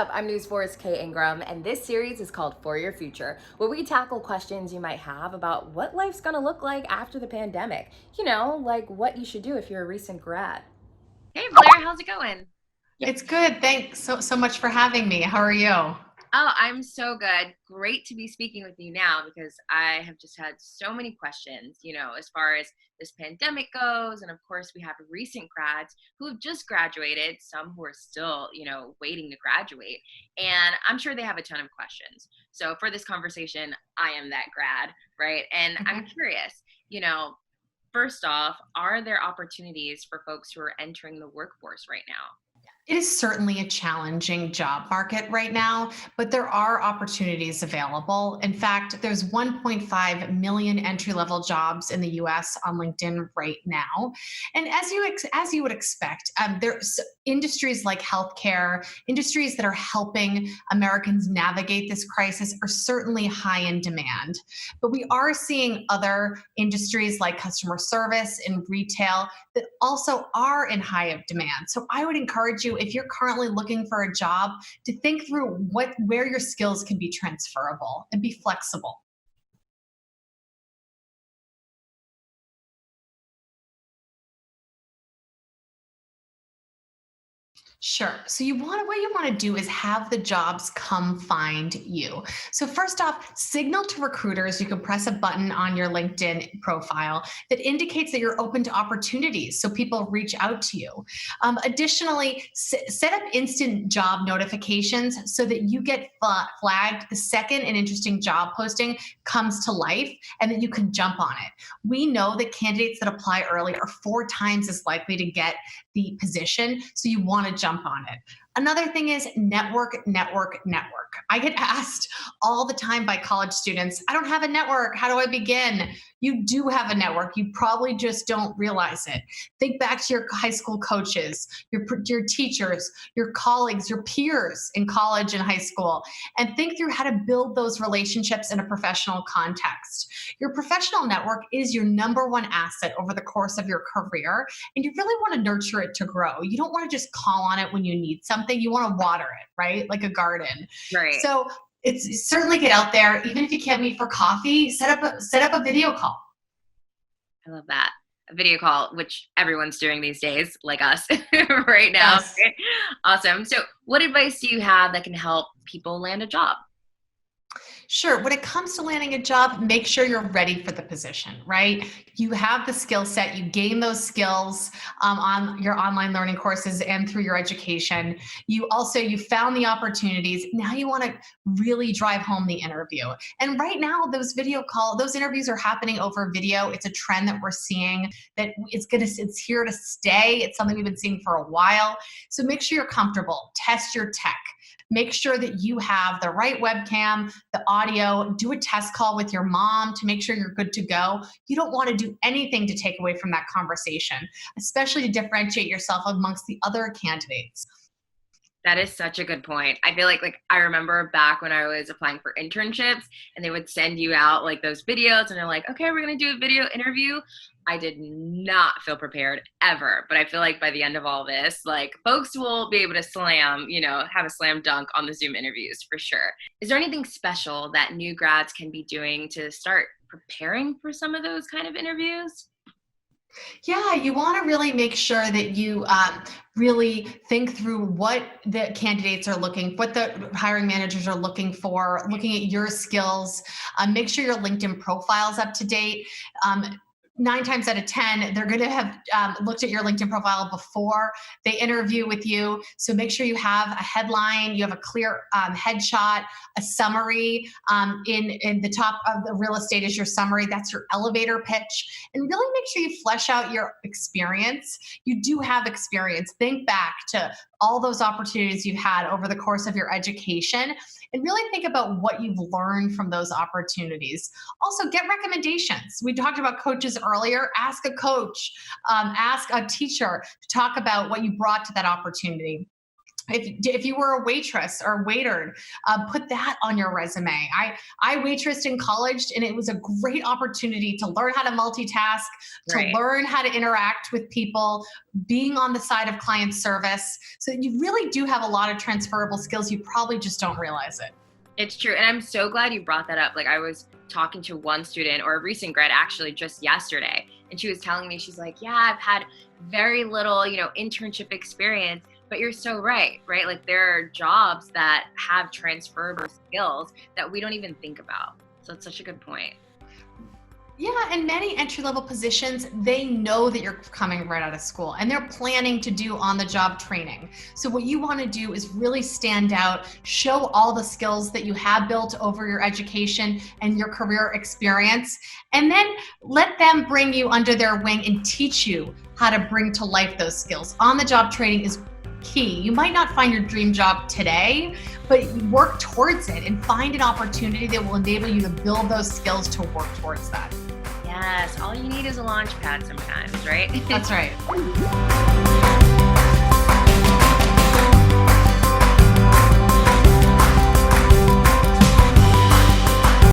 up? I'm News 4's Kay Ingram, and this series is called For Your Future, where we tackle questions you might have about what life's gonna look like after the pandemic. Like what you should do if you're a recent grad. Hey Blair, how's it going? It's good. Thanks so much for having me. How are you? Oh, I'm so good. Great to be speaking with you now because I have just had so many questions, as far as this pandemic goes. And of course, we have recent grads who have just graduated, some who are still, waiting to graduate. And I'm sure they have a ton of questions. So for this conversation, I am that grad, right? And I'm curious, you know, first off, are there opportunities for folks who are entering the workforce right now? It is certainly a challenging job market right now, but there are opportunities available. In fact, there's 1.5 million entry-level jobs in the US on LinkedIn right now. And as you would expect, there's industries like healthcare, industries that are helping Americans navigate this crisis are certainly high in demand. But we are seeing other industries like customer service and retail that also are in high of demand. So I would encourage you, if you're currently looking for a job, to think through where your skills can be transferable and be flexible. Sure. So what you want to do is have the jobs come find you. So first off, signal to recruiters. You can press a button on your LinkedIn profile that indicates that you're open to opportunities, so people reach out to you. Additionally, set up instant job notifications so that you get flagged the second an interesting job posting comes to life, and that you can jump on it. We know that candidates that apply early are 4 times as likely to get the position, so you want to jump on it. Another thing is network, network, network. I get asked all the time by college students, I don't have a network. How do I begin? You do have a network. You probably just don't realize it. Think back to your high school coaches, your teachers, your colleagues, your peers in college and high school, and think through how to build those relationships in a professional context. Your professional network is your number one asset over the course of your career, and you really want to nurture it to grow. You don't want to just call on it when you need something. You want to water it, right? Like a garden. Right. So it's certainly get out there. Even if you can't meet for coffee, set up a video call. I love that. A video call, which everyone's doing these days, like us right now. Yes. Right? Awesome. So what advice do you have that can help people land a job? Sure. When it comes to landing a job, make sure you're ready for the position, right? You have the skill set, you gain those skills on your online learning courses and through your education. You found the opportunities. Now you want to really drive home the interview. And right now, those interviews are happening over video. It's a trend that we're seeing that it's here to stay. It's something we've been seeing for a while. So make sure you're comfortable. Test your tech. Make sure that you have the right webcam, the audio, do a test call with your mom to make sure you're good to go. You don't want to do anything to take away from that conversation, especially to differentiate yourself amongst the other candidates. That is such a good point. I feel like I remember back when I was applying for internships and they would send you out like those videos and they're like, okay, we're going to do a video interview. I did not feel prepared ever. But I feel like by the end of all this, like folks will be able to have a slam dunk on the Zoom interviews for sure. Is there anything special that new grads can be doing to start preparing for some of those kind of interviews? Yeah, you want to really make sure that you really think through what the candidates are what the hiring managers are looking for, looking at your skills. Make sure your LinkedIn profile is up to date. 9 times out of 10, they're going to have looked at your LinkedIn profile before they interview with you. So make sure you have a headline, you have a clear headshot, a summary. In the top of the real estate is your summary. That's your elevator pitch. And really make sure you flesh out your experience. You do have experience. Think back to all those opportunities you've had over the course of your education and really think about what you've learned from those opportunities. Also, get recommendations. We talked about coaches earlier. Ask a coach, ask a teacher to talk about what you brought to that opportunity. If you were a waitress or a waiter, put that on your resume. I waitressed in college, and it was a great opportunity to learn how to multitask, to Right. learn how to interact with people, being on the side of client service. So you really do have a lot of transferable skills. You probably just don't realize it. It's true. And I'm so glad you brought that up. Like, I was talking to one student, or a recent grad actually, just yesterday, and she was telling me, she's like, yeah, I've had very little, internship experience. But you're so right? Like, there are jobs that have transferable skills that we don't even think about. So it's such a good point. Yeah, and many entry-level positions, they know that you're coming right out of school, and they're planning to do on-the-job training. So what you want to do is really stand out, show all the skills that you have built over your education and your career experience, and then let them bring you under their wing and teach you how to bring to life those skills. On-the-job training is key. You might not find your dream job today, but work towards it and find an opportunity that will enable you to build those skills to work towards that. Yes, all you need is a launch pad sometimes, right? That's right.